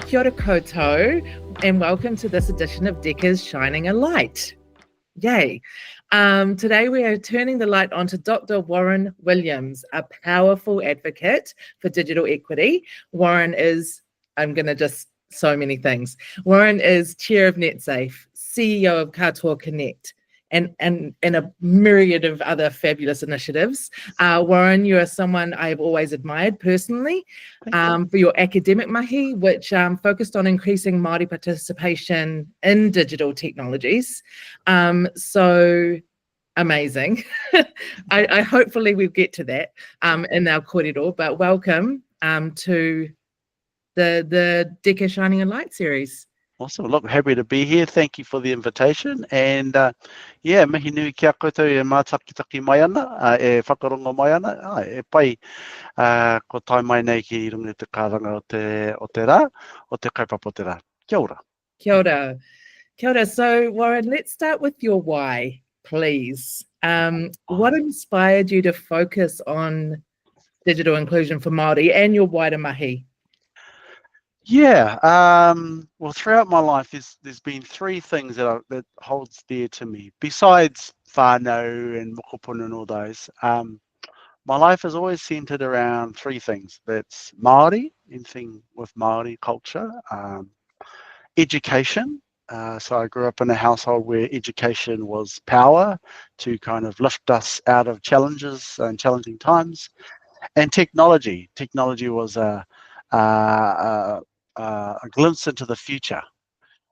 Kia ora koutou, and welcome to this edition of Decker's Shining a Light. Yay. Today we are turning the light onto Dr. Warren Williams, a powerful advocate for digital equity. Warren is, so many things. Warren is chair of Netsafe, CEO of Katoa Connect, and a myriad of other fabulous initiatives. Warren, you are someone I've always admired personally for your academic mahi, which focused on increasing Māori participation in digital technologies. So amazing. I hopefully we'll get to that in our kōrero, but welcome to the Decca Shining a Light series. Awesome. Look, happy to be here. Thank you for the invitation. And yeah, mihi nui kia koutou e mātakitaki mai ana, e whakarongo mai ana, e pai ko tai mai nei ki runga te karanga o te rā, o te kaupapa o te rā. Kia ora. Kia ora. Kia ora. So, Warren, let's start with your why, please. What inspired you to focus on digital inclusion for Māori and your wider mahi? Yeah, well, throughout my life, there's been three things that holds dear to me. Besides whānau and mokopuna and all those, my life has always centered around three things. That's Māori, anything with Māori culture, education. So I grew up in a household where education was power to kind of lift us out of challenges and challenging times, and technology. Technology was a glimpse into the future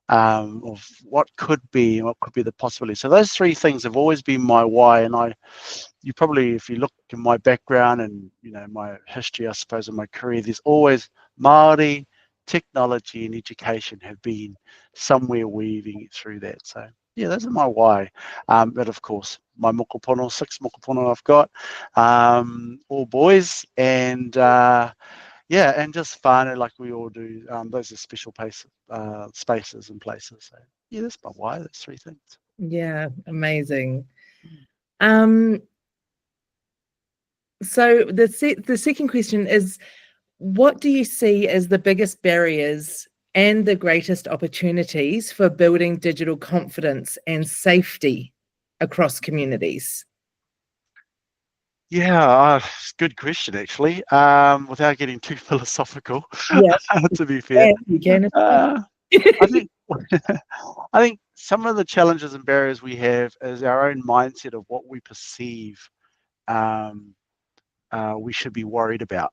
of what could be and what could be the possibility. So those three things have always been my why. And you probably, if you look in my background and my history, I suppose, in my career, there's always Māori, technology, and education have been somewhere weaving it through that. So yeah, those are my why. But of course, my mokopono, 6 mokopono I've got, all boys, and yeah, and just whānau like we all do. Those are special spaces and places. So yeah, that's my why. That's three things. Yeah, amazing. So the second question is, what do you see as the biggest barriers and the greatest opportunities for building digital confidence and safety across communities? Yeah, good question, actually. Without getting too philosophical, to be fair, you can. I think I think some of the challenges and barriers we have is our own mindset of what we perceive we should be worried about,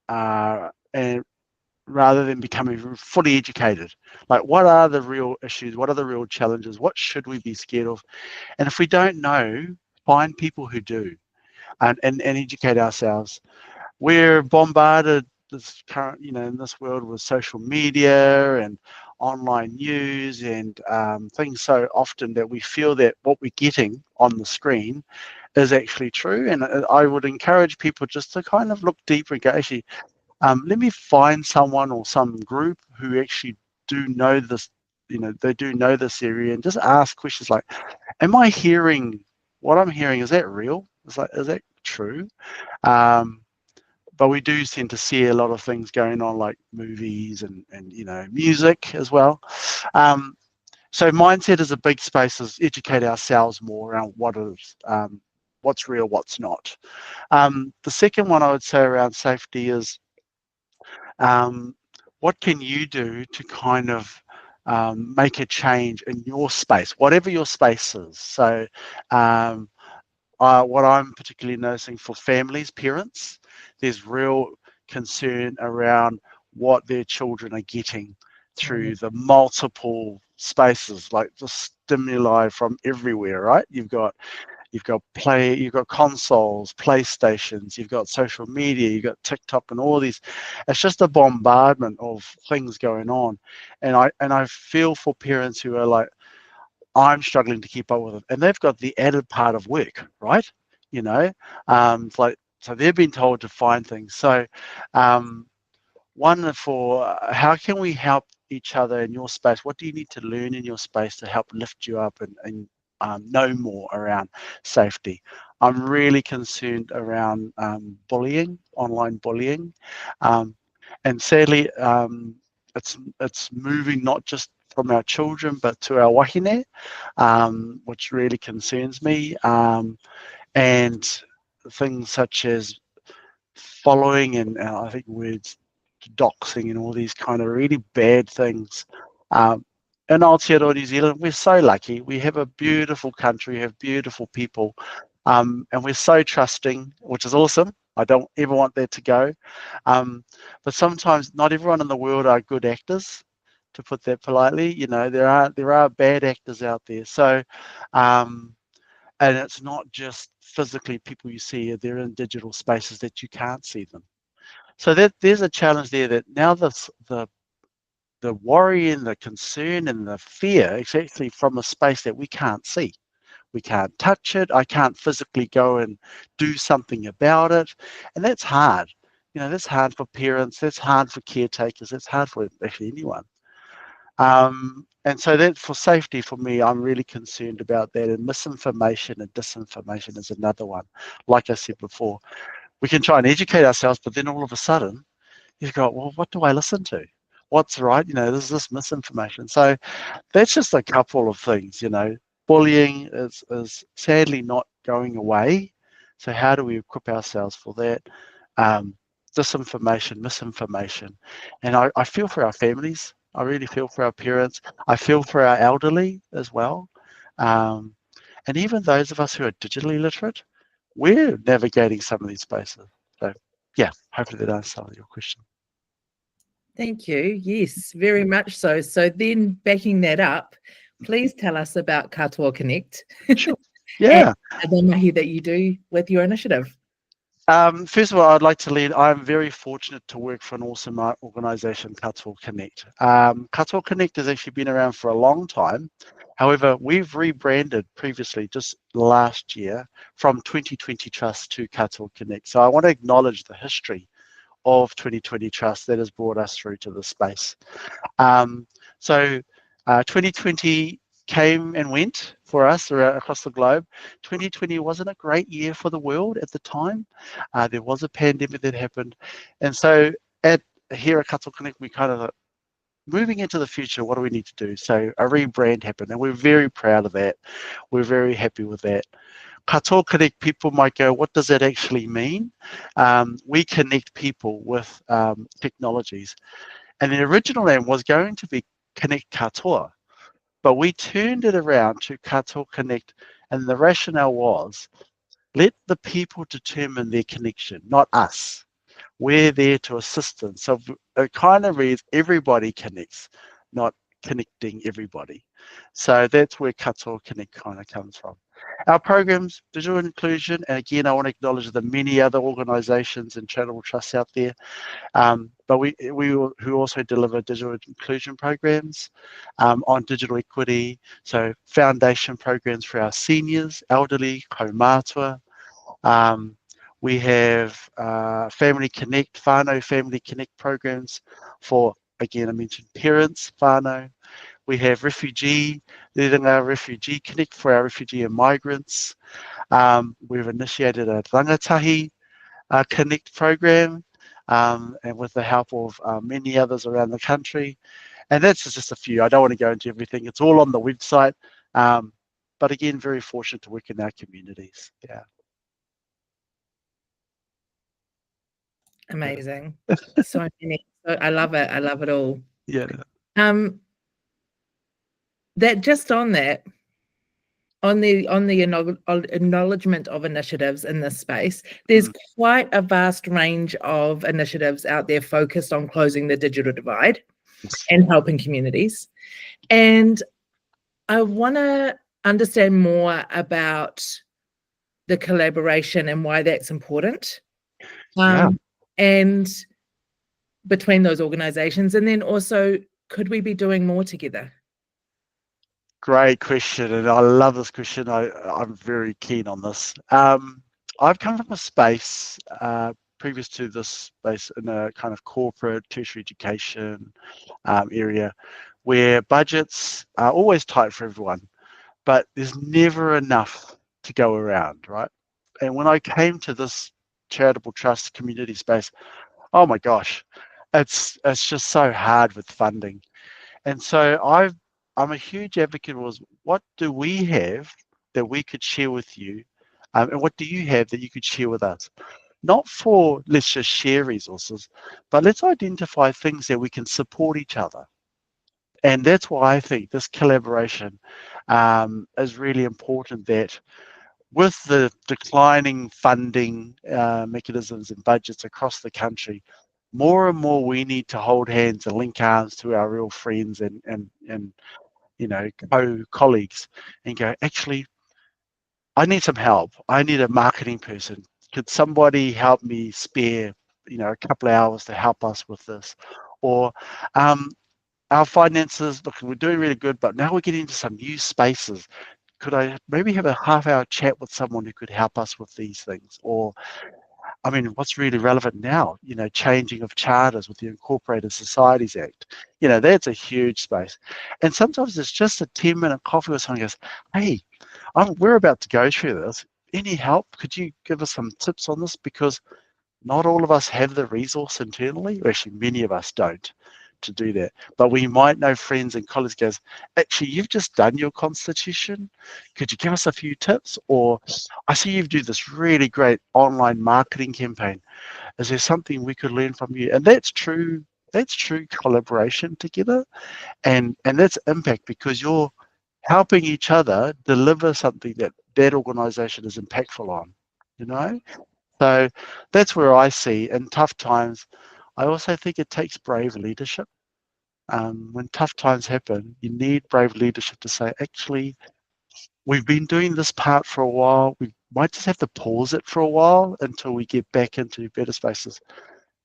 and rather than becoming fully educated. Like, what are the real issues? What are the real challenges? What should we be scared of? And if we don't know, find people who do, and educate ourselves. We're bombarded this current, in this world with social media and online news and things so often that we feel that what we're getting on the screen is actually true. And I would encourage people just to kind of look deeper and go, actually, let me find someone or some group who actually do know this, they do know this area, and just ask questions like, am I hearing what I'm hearing? Is that real? Is that true? But we do tend to see a lot of things going on, like movies and music as well. So mindset is a big space, is educate ourselves more around what is what's real, what's not. The second one I would say around safety is what can you do to kind of make a change in your space, whatever your space is. So what I'm particularly noticing for families, parents, there's real concern around what their children are getting through the multiple spaces, like the stimuli from everywhere, right? You've got consoles, PlayStations, you've got social media, you've got TikTok and all these. It's just a bombardment of things going on. And I feel for parents who are like, I'm struggling to keep up with it, and they've got the added part of work, right? It's like, so they've been told to find things. So one for how can we help each other in your space? What do you need to learn in your space to help lift you up and know more around safety? I'm really concerned around bullying, online bullying, and sadly, it's moving not just from our children but to our wahine, which really concerns me. And things such as following and I think words doxing and all these kind of really bad things. Um, in Aotearoa, New Zealand, we're so lucky. We have a beautiful country, we have beautiful people, and we're so trusting, which is awesome. I don't ever want that to go. But sometimes not everyone in the world are good actors, to put that politely. You know, there are bad actors out there. So, and it's not just physically people you see; they're in digital spaces that you can't see them. So that there's a challenge there that now the worry and the concern and the fear is actually from a space that we can't see. We can't touch it. I can't physically go and do something about it. And that's hard. You know, that's hard for parents. That's hard for caretakers. That's hard for actually anyone. And so that for safety for me, I'm really concerned about that. And misinformation and disinformation is another one. Like I said before, we can try and educate ourselves, but then all of a sudden you've got, well, what do I listen to? What's right? You know, there's this misinformation. So that's just a couple of things, you know. Bullying is sadly not going away. So how do we equip ourselves for that? Um, Disinformation, misinformation. And I feel for our families. I really feel for our parents. I feel for our elderly as well. Um, and even those of us who are digitally literate, we're navigating some of these spaces. So yeah, hopefully that answers some of your question. Thank you. Yes, very much so. So then backing that up, please tell us about Katoa Connect Sure. and Yeah. the mahi that you do with your initiative. First of all, I'd like to lead. I'm very fortunate to work for an awesome organisation, Katoa Connect. Katoa Connect has actually been around for a long time. However, we've rebranded previously, just last year, from 2020 Trust to Katoa Connect. So I want to acknowledge the history of 2020 Trust that has brought us through to this space. Um, so 2020 came and went for us across the globe. 2020 wasn't a great year for the world at the time. There was a pandemic that happened. And so at here at Katoa Connect, we kind of moving into the future, what do we need to do? So a rebrand happened and we're very proud of that. We're very happy with that. Katoa Connect, people might go, what does that actually mean? We connect people with technologies. And the original name was going to be Connect Katoa, but we turned it around to Katoa Connect. And the rationale was let the people determine their connection, not us. We're there to assist them. So it kind of reads everybody connects, not connecting everybody. So that's where Katoa Connect kind of comes from. Our programs, digital inclusion, and again, I want to acknowledge the many other organisations and charitable trusts out there. But who also deliver digital inclusion programs on digital equity. So foundation programs for our seniors, elderly, kaumātua. Um, we have Family Connect, whānau Family Connect programs for, again, I mentioned parents, whānau. We have Rerenga Refugee Connect for our refugee and migrants. We've initiated a rangatahi Connect program, and with the help of many others around the country. And that's just a few. I don't want to go into everything. It's all on the website. But again, very fortunate to work in our communities. Yeah. Amazing. So many. So I love it. I love it all. Yeah. Um, that just on that, on the acknowledgement of initiatives in this space, there's quite a vast range of initiatives out there focused on closing the digital divide and helping communities. And I want to understand more about the collaboration and why that's important. Yeah. And between those organizations, and then also, could we be doing more together? Great question, and I love this question. I'm very keen on this. I've come from a space previous to this space in a kind of corporate tertiary education area where budgets are always tight for everyone, but there's never enough to go around, right? And when I came to this charitable trust community space, oh my gosh, it's just so hard with funding. And so I'm a huge advocate was what do we have that we could share with you, and what do you have that you could share with us? Not for let's just share resources, but let's identify things that we can support each other. And that's why I think this collaboration is really important. That with the declining funding mechanisms and budgets across the country, more and more we need to hold hands and link arms to our real friends and colleagues and go, actually, I need some help. I need a marketing person. Could somebody help me spare, a couple of hours to help us with this? Or um, our finances, look, we're doing really good, but now we're getting into some new spaces. Could I maybe have a half-hour chat with someone who could help us with these things? Or, I mean, what's really relevant now? Changing of charters with the Incorporated Societies Act. That's a huge space. And sometimes it's just a 10-minute coffee with someone who goes, hey, we're about to go through this. Any help? Could you give us some tips on this? Because not all of us have the resource internally, or actually many of us don't, to do that. But we might know friends and colleagues goes, actually, you've just done your constitution. Could you give us a few tips? Or I see you do this really great online marketing campaign. Is there something we could learn from you? And that's true. That's true collaboration together, and that's impact because you're helping each other deliver something that organization is impactful on, you know? So that's where I see in tough times. I also think it takes brave leadership. When tough times happen, you need brave leadership to say, actually, we've been doing this part for a while. We might just have to pause it for a while until we get back into better spaces.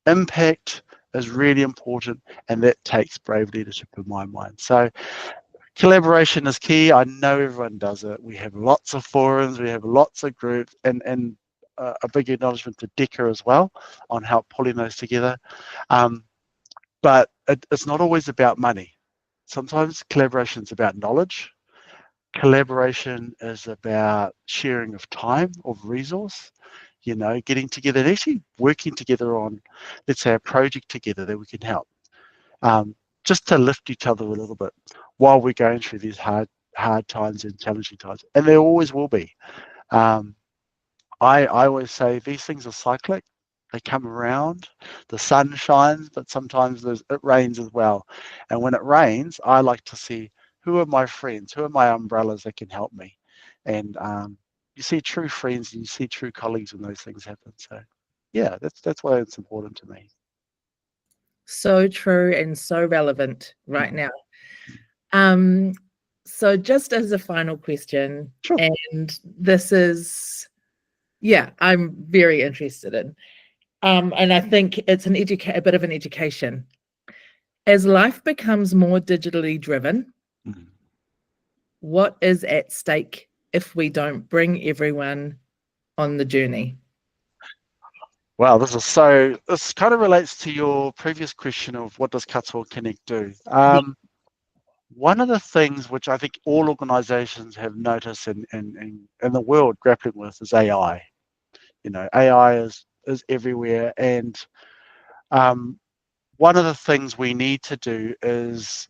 Impact is really important, and that takes brave leadership in my mind. So collaboration is key. I know everyone does it. We have lots of forums, we have lots of groups, and a big acknowledgement to Decker as well on help pulling those together. But it's not always about money. Sometimes collaboration is about knowledge. Collaboration is about sharing of time, of resource, getting together and actually working together on, let's say, a project together that we can help. Just to lift each other a little bit while we're going through these hard times and challenging times. And there always will be. Um, I always say these things are cyclic. They come around, the sun shines, but sometimes it rains as well. And when it rains, I like to see who are my friends, who are my umbrellas that can help me. And you see true friends and you see true colleagues when those things happen. So yeah, that's why it's important to me. So true and so relevant right Mm. now. Um, so just as a final question, Sure. and this is, yeah, I'm very interested in. And I think it's a bit of an education. As life becomes more digitally driven, Mm. what is at stake if we don't bring everyone on the journey? Wow, this kind of relates to your previous question of what does Katoa Connect do? Yeah. One of the things which I think all organizations have noticed in the world grappling with is AI. AI is everywhere. And um, one of the things we need to do is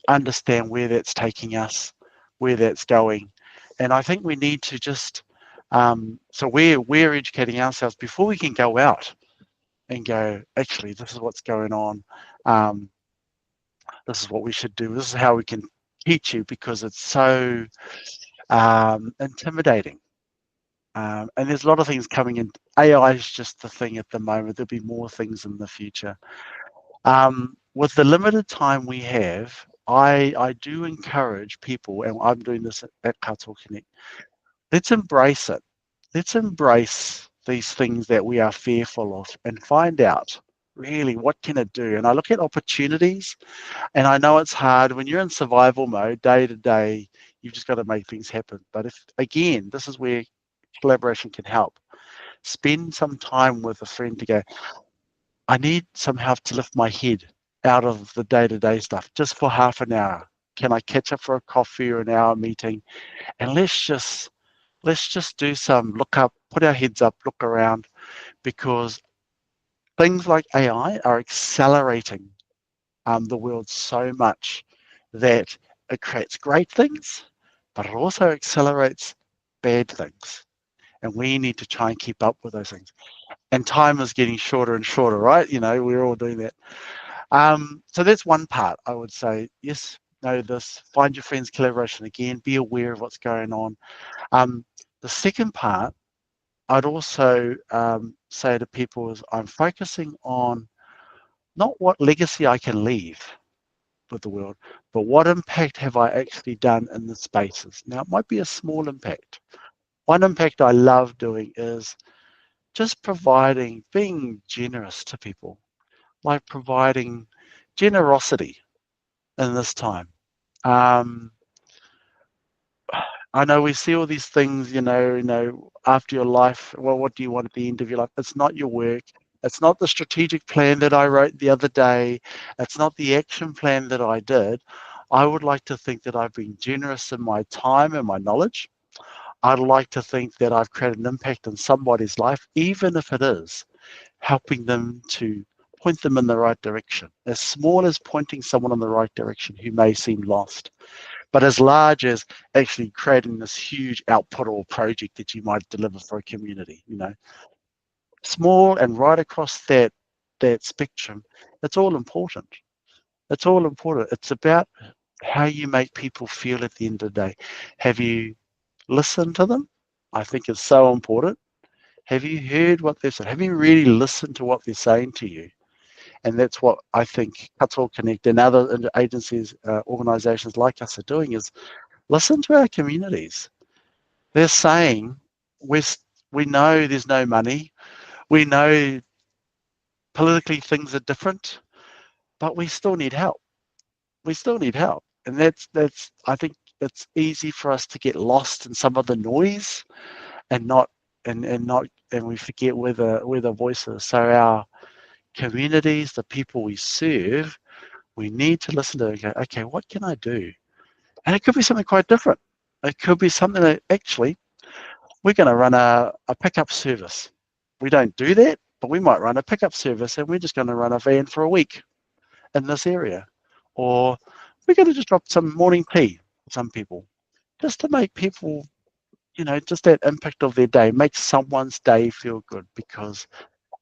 understand where that's taking us, where that's going. And I think we need to just, so we're educating ourselves before we can go out and go, actually, this is what's going on. Um, this is what we should do. This is how we can teach you because it's so intimidating. And there's a lot of things coming in. AI is just the thing at the moment. There'll be more things in the future. With the limited time we have, I do encourage people, and I'm doing this at Katoa Connect, let's embrace it. Let's embrace these things that we are fearful of and find out really what can it do. And I look at opportunities, and I know it's hard when you're in survival mode day to day. You've just got to make things happen. But if again, this is where collaboration can help. Spend some time with a friend to go, I need some help to lift my head out of the day-to-day stuff just for half an hour. Can I catch up for a coffee or an hour meeting? And let's just do some look up, put our heads up, look around, because Things like AI are accelerating the world so much that it creates great things, but it also accelerates bad things. And we need to try and keep up with those things. And time is getting shorter and shorter, right? We're all doing that. So that's one part. I would say, yes, know this, find your friends' collaboration again, be aware of what's going on. Um, the second part, I'd also say to people is I'm focusing on not what legacy I can leave with the world, but what impact have I actually done in the spaces? Now, it might be a small impact. One impact I love doing is just being generous to people, like providing generosity in this time. Um, I know we see all these things, after your life, well, what do you want at the end of your life? It's not your work. It's not the strategic plan that I wrote the other day. It's not the action plan that I did. I would like to think that I've been generous in my time and my knowledge. I'd like to think that I've created an impact in somebody's life, even if it is helping them to point them in the right direction, as small as pointing someone in the right direction who may seem lost, but as large as actually creating this huge output or project that you might deliver for a community. Small and right across that spectrum, it's all important. It's all important. It's about how you make people feel at the end of the day. Have you listened to them? I think it's so important. Have you heard what they're saying? Have you really listened to what they're saying to you? And that's what I think Katoa Connect and other agencies, organisations like us are doing is listen to our communities. They're saying we we know there's no money. We know politically things are different, but we still need help. We still need help, and that's I think it's easy for us to get lost in some of the noise and not and not and we forget where the voice is. So our communities, the people we serve, we need to listen to and go, okay, what can I do? And it could be something quite different. It could be something that actually we're going to run a pickup service. We don't do that, but we might run a pickup service and we're just going to run a van for a week in this area. Or we're going to just drop some morning tea for some people, just to make people, just that impact of their day, make someone's day feel good.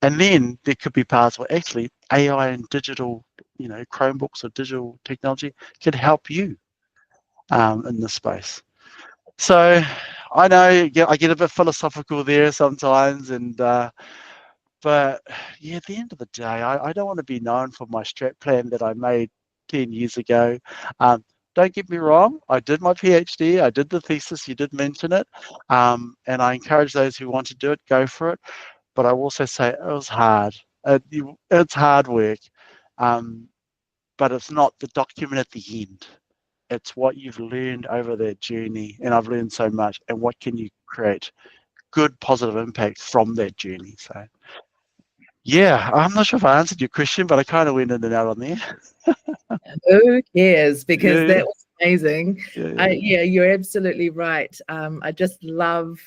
And then there could be parts where actually AI and digital, Chromebooks or digital technology could help you in this space. So I know I get a bit philosophical there sometimes, but yeah, at the end of the day, I don't want to be known for my strat plan that I made 10 years ago. Don't get me wrong, I did my PhD, I did the thesis, you did mention it, and I encourage those who want to do it, go for it. But I also say it was hard. It's hard work, um, but it's not the document at the end. It's what you've learned over that journey, and I've learned so much. And what can you create? Good positive impact from that journey. So, yeah, I'm not sure if I answered your question, but I kind of went in and out on there. Who cares? Because Yeah, that was amazing. yeah, Yeah, you're absolutely right. I just love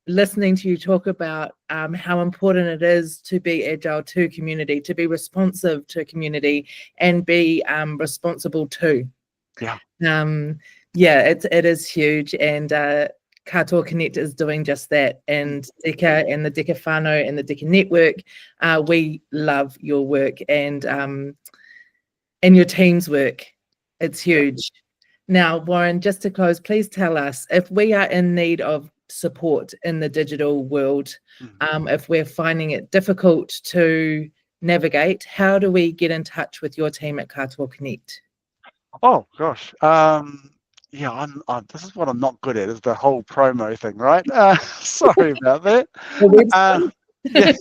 listening to you talk about how important it is to be agile to community, to be responsive to community, and be responsible too. yeah, Um, yeah, it is huge, and Katoa Connect is doing just that. mm, And Deka and the Deka whānau and the Deka Network, we love your work and your team's work. It's yeah. huge. Now, Warren, just to close, please tell us if we are in need of support in the digital world, Mm. if we're finding it difficult to navigate, how do we get in touch with your team at Katoa Connect? Oh gosh, yeah, this is what I'm not good at is the whole promo thing, right? Sorry about that. The Uh, website? yeah,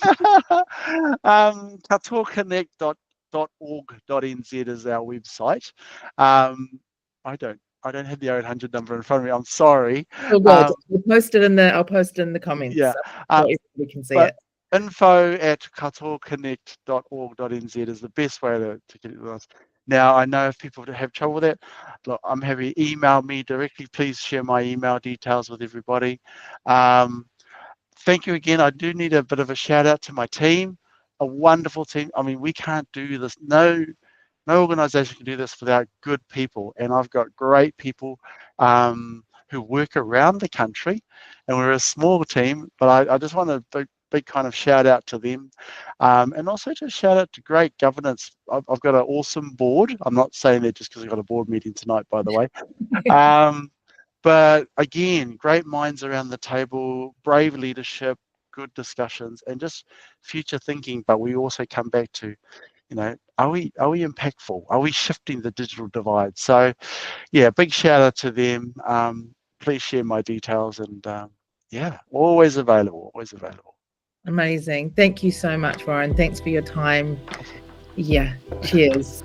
katoaConnect.org.nz is our website. I don't have the 800 number in front of me. I'm sorry. Oh, good. Um, I'll post it in the comments yeah, so uh, everybody can see but it. info@katoaconnect.org.nz is the best way to get it with us. Now, I know if people have trouble with that, look, I'm happy to email me directly. Please share my email details with everybody. Thank you again. I do need a bit of a shout out to my team. a wonderful team. I mean, we can't do this. No organisation can do this without good people, and I've got great people who work around the country, and we're a small team. But I just want a big kind of shout out to them, and also just shout out to great governance. I've got an awesome board. I'm not saying that just because I've got a board meeting tonight, by the way. But again, great minds around the table, brave leadership, good discussions, and just future thinking. But we also come back to, are we impactful? Are we shifting the digital divide? So yeah, big shout out to them. Please share my details, and yeah, always available, always available. Amazing. Thank you so much, Warren. Thanks for your time. Yeah. Cheers.